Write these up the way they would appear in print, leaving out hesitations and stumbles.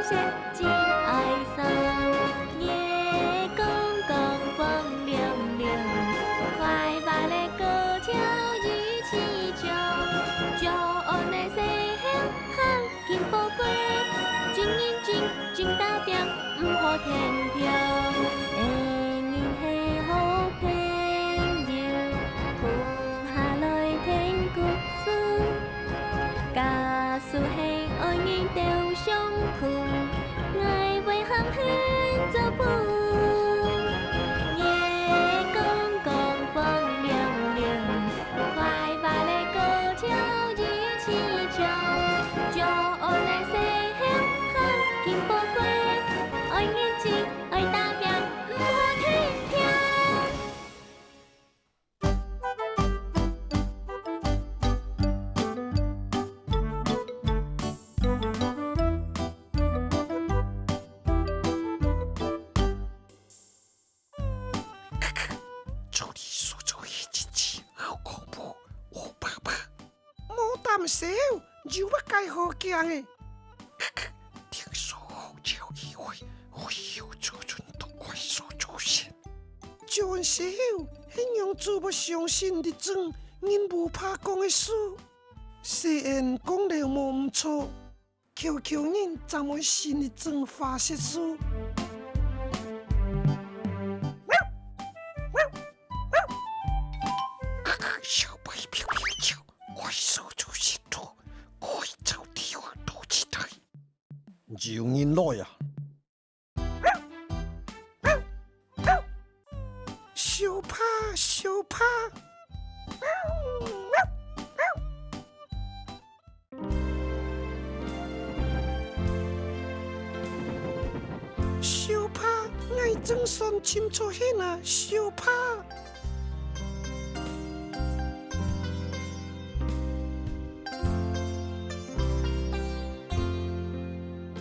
些真哀伤。夜公公风凉凉，快把那歌唱日起钟，就按那西乡乡金宝贵，真认真真打拼，唔好天平。会人系好朋友，放下来听故事。假使系爱人丢上去，爱为行远做伴。夜公公风凉凉，快把那歌唱日起钟，就按那西乡乡金宝贵，爱认真爱打拼，唔好天平。做你所做的真是好恐怖，我爸爸。冇啖笑，就我该好讲的。听说后桥议会会有做准都快速出现。就小形容做不相信的种，因无怕讲的事。虽然讲了无唔错，求求人怎会信的种发泄书？小白飘飘叫，快速出现图，快找地方躲起来。就因来啊！小怕小怕。小怕，爱真算清楚些啊，小怕。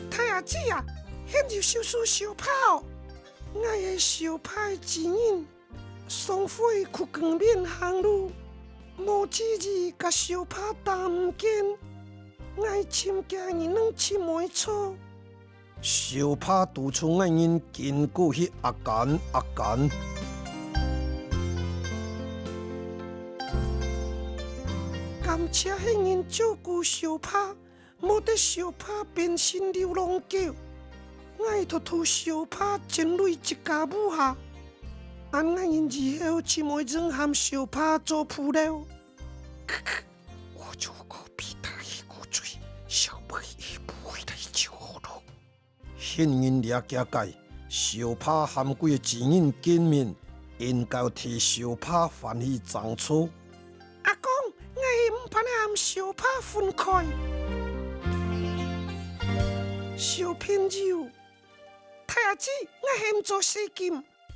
太阿姊啊，现就小事小怕哦，爱的小怕的指引，双飞去光面行路，无指日甲小怕担唔见，爱亲家人拢亲袂错。小怕督促爱人经过去阿干，感谢迄人照顾小怕，无得小怕变成流浪狗。爱托托小怕前累一家母下，安爱因日后亲袂总和小怕做仆了。我如果比他一个罪，小妹也不会来救我了。幸运掠家界，小怕含几个指引见面，应该替小怕翻去长处。阿公，我唔怕和小怕分开。小朋友，太阿姊，我嫌做细金，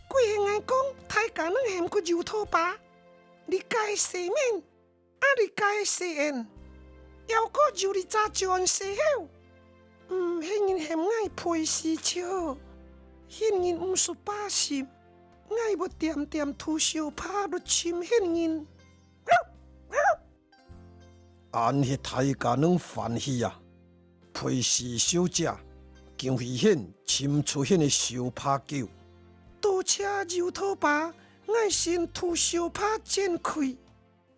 贵兄爱讲，太家能嫌个油头巴，你家洗面，你家洗烟，要个就你早就按洗好。迄人嫌爱陪侍笑，迄人唔是把心，爱要点点吐小怕落亲迄人。安迄大家能欢喜啊！陪侍小姐，姜危险，亲出现的小怕狗。多谢油头爸，爱先吐小怕剪开，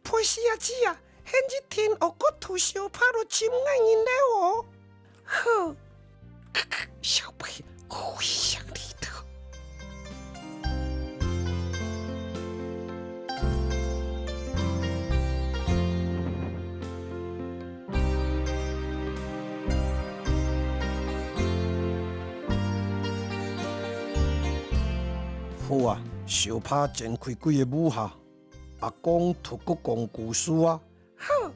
陪侍阿姊啊，现日天学个吐小怕落亲爱人了哦。好。小贝，我会想你的。好啊，小怕剪开几个母下，阿公托个讲故事啊。好。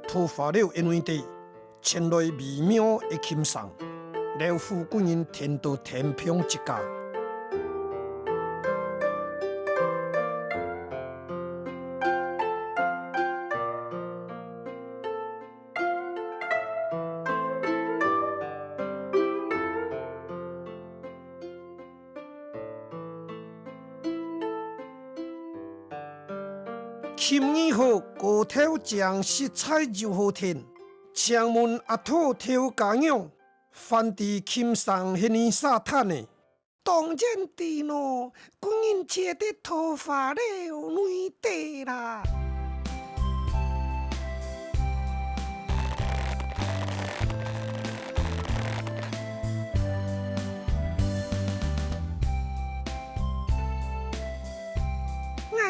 突发了因为地，前来微妙的轻松，老夫几人天都天平一家。琴艺好，高头将色彩柔好天。墙门阿土挑家养，翻伫琴上迄年沙滩的。当然地咯，阮因切得头发了软地啦。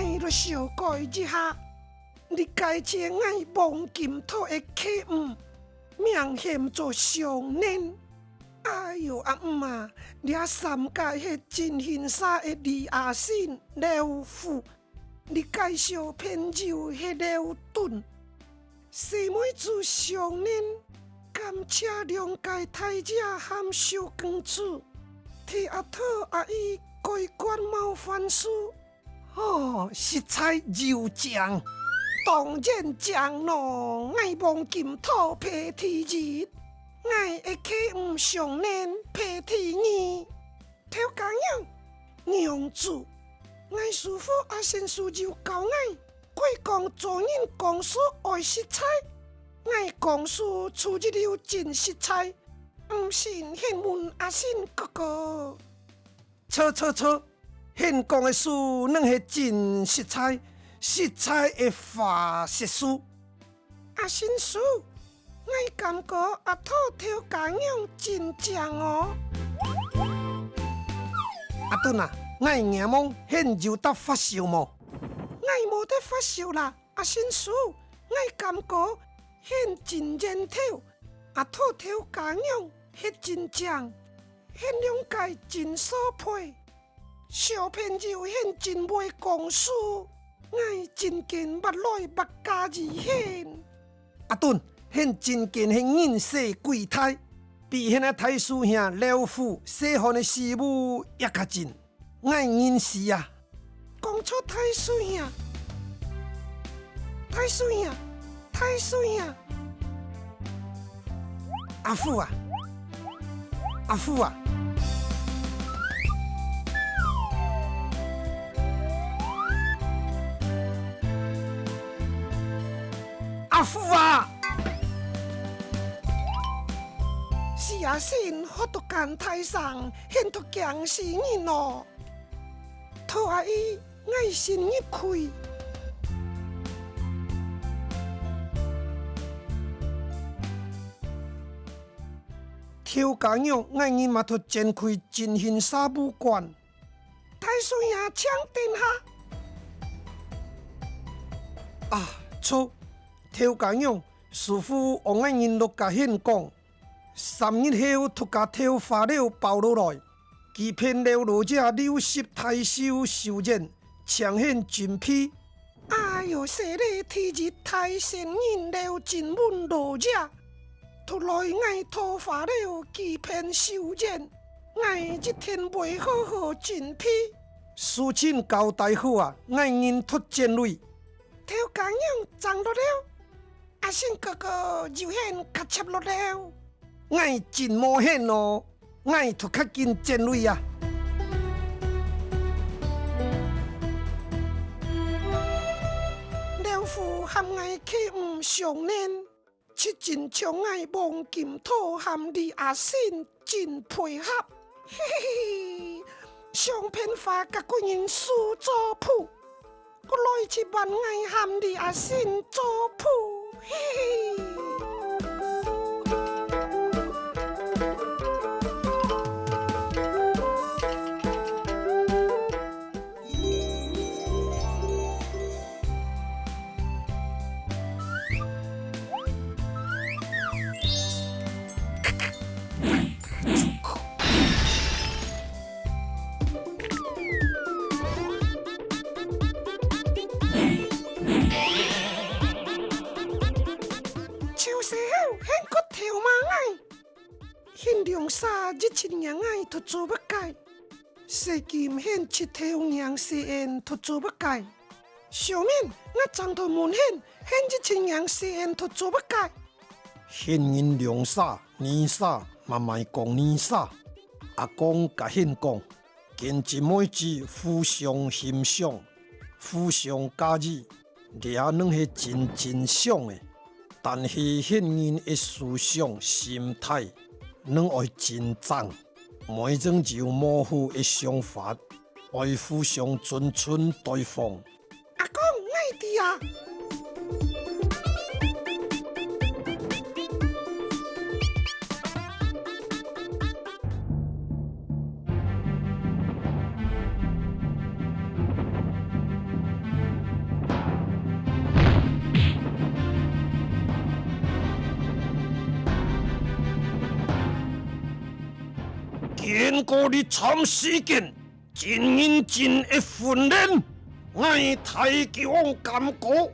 我著小改一下，你家这我望金土的客户，名嫌做上年。哎哟，阿姆啊，掠三界迄真形沙的李阿信老夫，你介绍偏柔迄老顿，西妹子上年，感谢两界太者含小公主，替阿讨阿姨改管冒犯事。哦，色彩柔酱，当然酱咯，爱望金土配天日。我的客户上年配天二，挑工样娘子，我师傅阿先师就教我，贵讲做人公司爱色彩，我公司出一流真色彩，唔信现问阿信哥哥。错，现讲的事拢是真色彩，色彩的法色师。阿信师。我感觉阿土挑家样真正哦。阿顿啊，我眼望现就得发烧么？我无得发烧啦，阿先叔，我感觉现真认头，阿土挑家样迄真正，现两界真所配，小朋友现真袂讲事，我真见目内目加而现。阿顿。现真见迄人世贵态，比迄个太师兄老夫细汉的师母也较真，爱认识啊！讲出太师兄，太师兄，太师兄，阿父啊，阿父啊！阿父啊！是阿信好多间台上现都强死人咯，托阿姨爱心一开。挑家样爱人嘛托展开真形沙武馆，太师爷抢殿下啊！错，挑家样师傅王爱人落甲现讲。3日后，突甲挑花了包落来，欺骗了罗者柳石太守受任，抢现军批。哎哟，说咧天日太神人了真稳罗者，突来爱讨花了欺骗受任，爱一天袂好好军批。事情交代好啊，爱人脱战擂。挑工样涨落了，阿信哥哥就现较切落了。爱真冒险咯，爱脱较紧战擂啊！老夫含爱客户上年，七真将爱望金土含李阿信真配合，嘿嘿嘿！上片花甲几人输作谱，我来一万爱含李阿信作谱，嘿嘿。现量沙日七娘爱突做不改，西金现七条娘西燕突做不改，小面我张头门现日七娘西燕突做不改。现因量沙年沙慢慢讲年沙，阿公甲现讲，见一每字互相欣赏，互相加意，掠软是真爽的，但是现人的思想心态软会真重，每种就模糊的想法，会互相尊重对方。阿公，我伫啊！经过你长时间真认真的训练，我太强感觉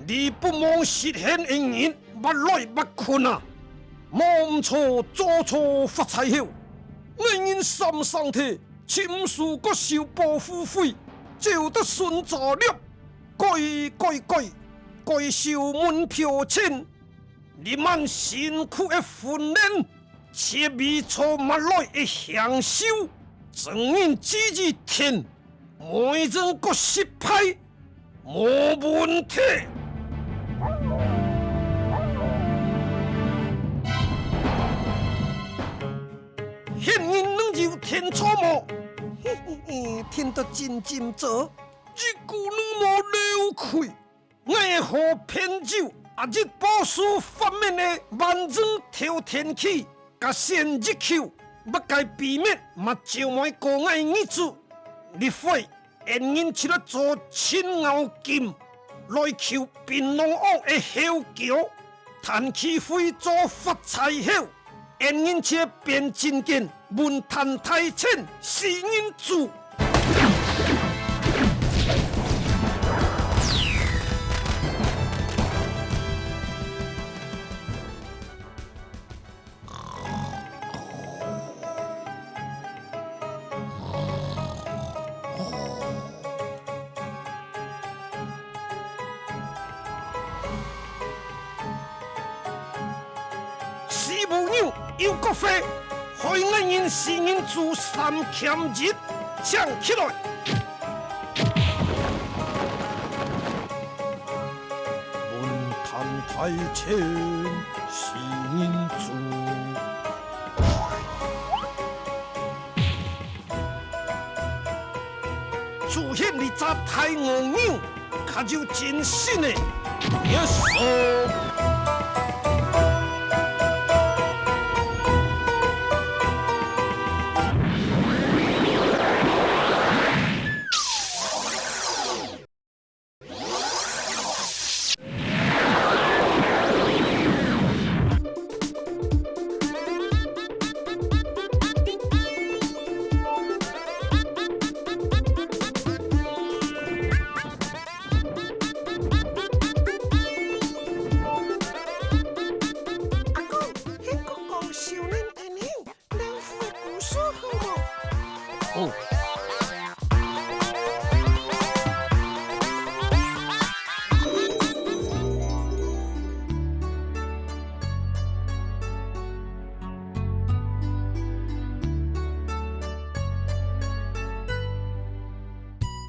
你不忘实现的人，捌来捌困啊！忙错做错发财后，我因三上体亲属各受保护费，就得顺查了，该收门票钱，你们辛苦的训练。切米错马来的享受，证明自己天，每种个失败无问题。现人能有天错么？嘿嘿嘿，天都真做，这句能无流开，我会和偏酒日报书方面的万种挑天气。甲先日口，要该避免嘛就买高矮女子，立法演因起来做青牛金，来求槟榔王的后桥，赚起费做发财后，演因且变真件，文赚大钱是因主。有个费，害我因是因做三欠日，抢起来。文赚大钱是因做，出现你咋太硬硬，他就真信的。Yes。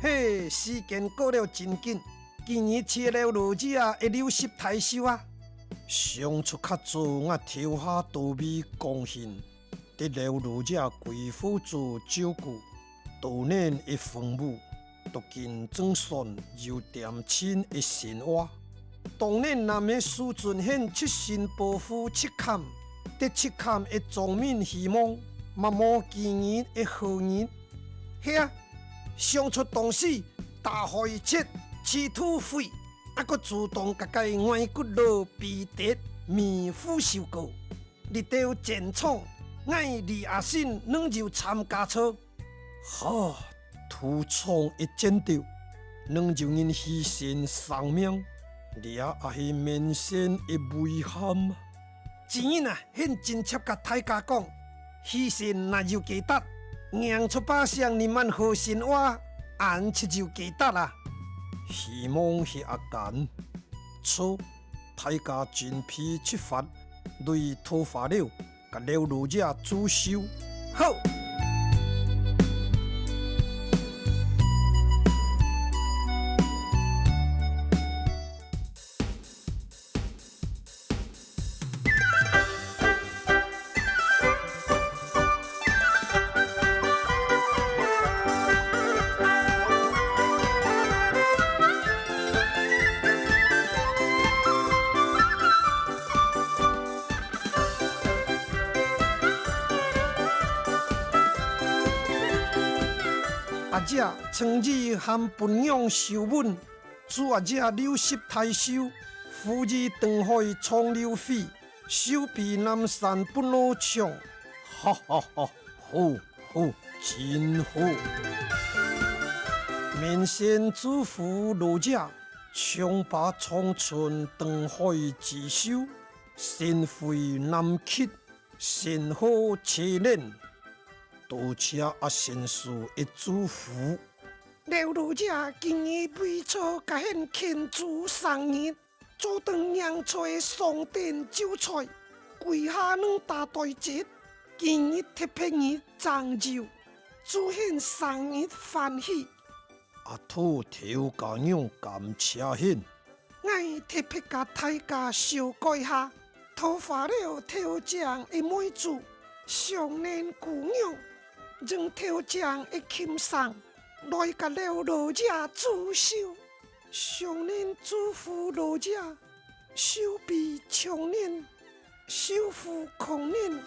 嘿，时间过了真紧，今年切了落子啊，会流失太少啊。上出较早，我抽下稻米贡献，得了落子贵妇做照顾，多年的父母，都见总算有点亲的生活。当年南的苏俊显出身保护七坎，得七坎的庄民希望，嘛无今年的好人。嘿啊！上出东西，大害切饲土匪，还佫主动甲家外骨肉逼跌，面虎受过。日到战场，爱李阿信软就参加操。哈，土创一战斗，软就因牺牲生命，李阿也是面身的遗憾。前日啊，很真切甲大家讲，牺牲那就价值。让出百姓你们好生活，按吃就记得啦。希望是阿简，错，大家尽批出发，对讨伐了，甲了路者主修好。者曾以含分养修文，主者流失太守，夫以东海冲流水，手臂南山不老长。哈哈哈，好，真好！面先祖父老者，长把长春东海之首，先回南极，先好切练。多谢阿先生一祝福。了老者今日为初甲献庆祝生日，做顿洋菜上殿酒菜，跪下两大对节。今日特别日长寿，祝献生日欢喜。阿土头家娘感谢献，我特别甲大家修改下，头发了头奖的妹子，上年姑娘，让头奖的琴上，来甲了老者祝寿。上年祝福老者，寿比长年，寿福空年。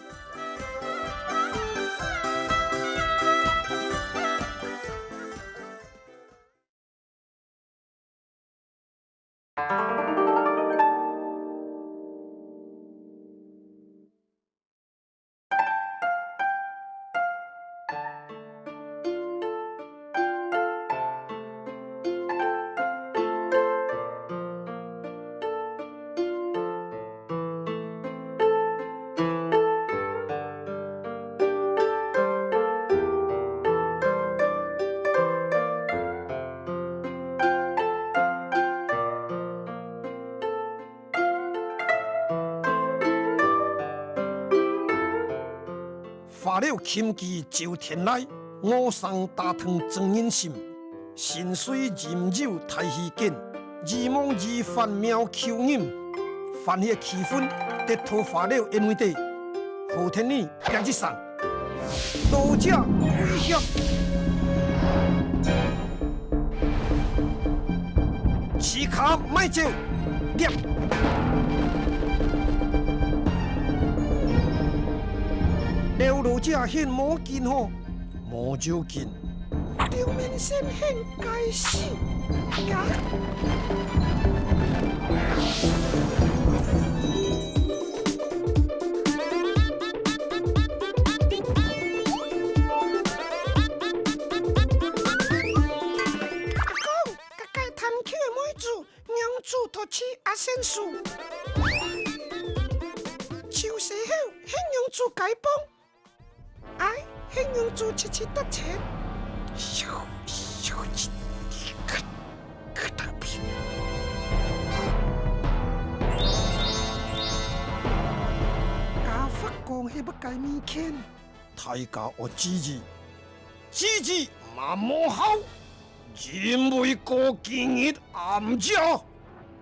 发了琴技就天来，我上大堂真人心。心水任柔太虚见，二梦二凡妙口音。凡迄气氛，得头发了因为地，后天呢别去上，老者威胁，起卡卖酒，念。了老者献毛巾吼，毛就紧。刘面先献该死呀！阿公，甲该贪口的妹子，娘子托起阿先生，手洗好，献娘子该帮。哎，献娘子切切得钱。小子，可特别。家法讲迄不该物件，大家学姊姊嘛无好，因为过今日暗家，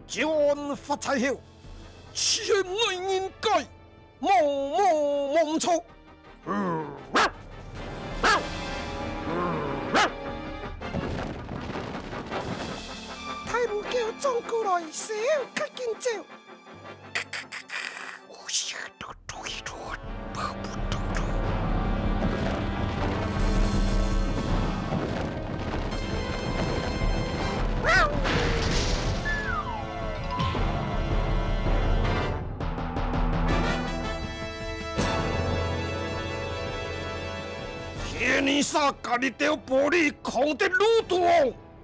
就按发财后，千内人界，冇错。太母叫撞过来，小较紧走。我想到对了，巴不得了。天尼莎家己条玻璃扛得愈大，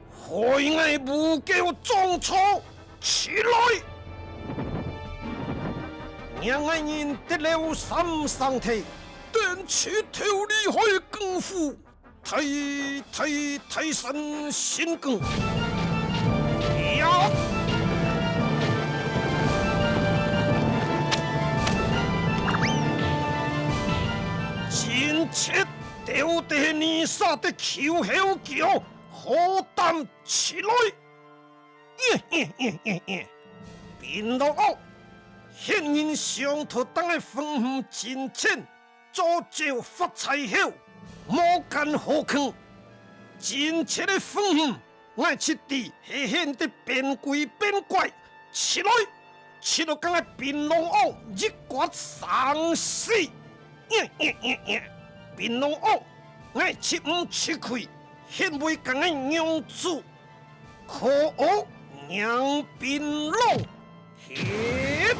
害我无叫撞错起来。让爱人得了三上体，电起头厉害功夫，提神心更。呀！真切掉地尼莎的口后叫，好胆起来！变到恶。现人上头当的风雨真浅，早就发财后，无干好坑。真切的风雨，爱切地黑显得变鬼变怪，起来，起到刚个变龙王一刮生死。变龙王爱切唔切开，现未共的娘子，可恶杨宾龙，嘿！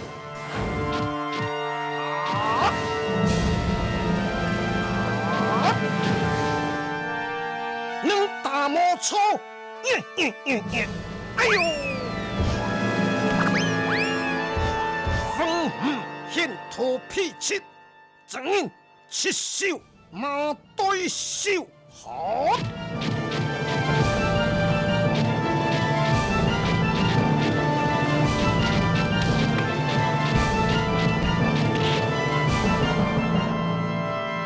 能打摩抽，哎呦！风现土脾气，正七手马对手，好！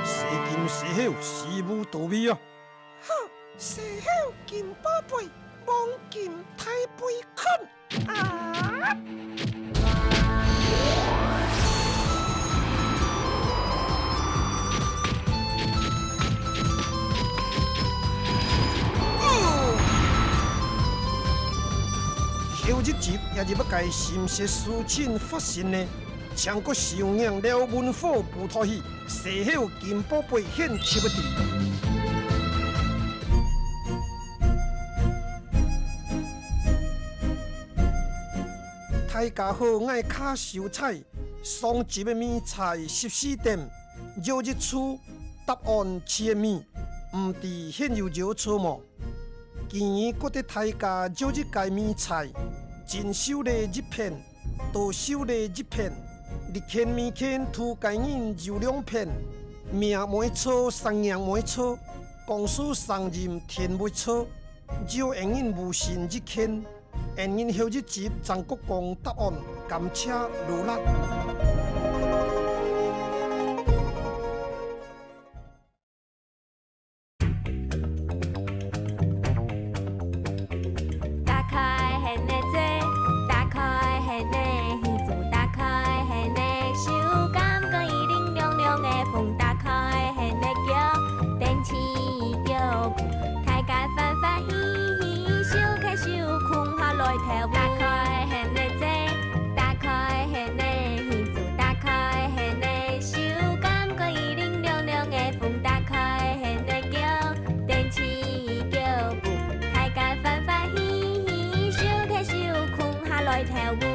西金西后，事无到位啊！好，西后金宝贝，望金太杯困啊！后一集也是要改心血事情发生呢，强国上映了文火布套戏，西后金宝贝献七不地。大家好，爱卡收菜，上集的米菜14点，绕日出答案七的米，唔伫现有绕出么？今年觉得大家绕日界米菜，真收咧一片，多收咧一片，日天米天土界人揉2片，命没错，三样没错，公司上任天没错，绕人人无信一天。人人后一集张国公答案，感谢努力。打开现的这，打开现的耳朵，打开现的手，感觉伊冷凉凉的风，打开现的桥，电视叫舞，大家欢欢喜喜，手牵手困下来跳舞。打开现的这，打开现的耳朵，打开现的手，感觉伊冷凉凉的风，打开现的桥，电视叫舞，大家欢欢喜喜，手牵手困下来跳舞。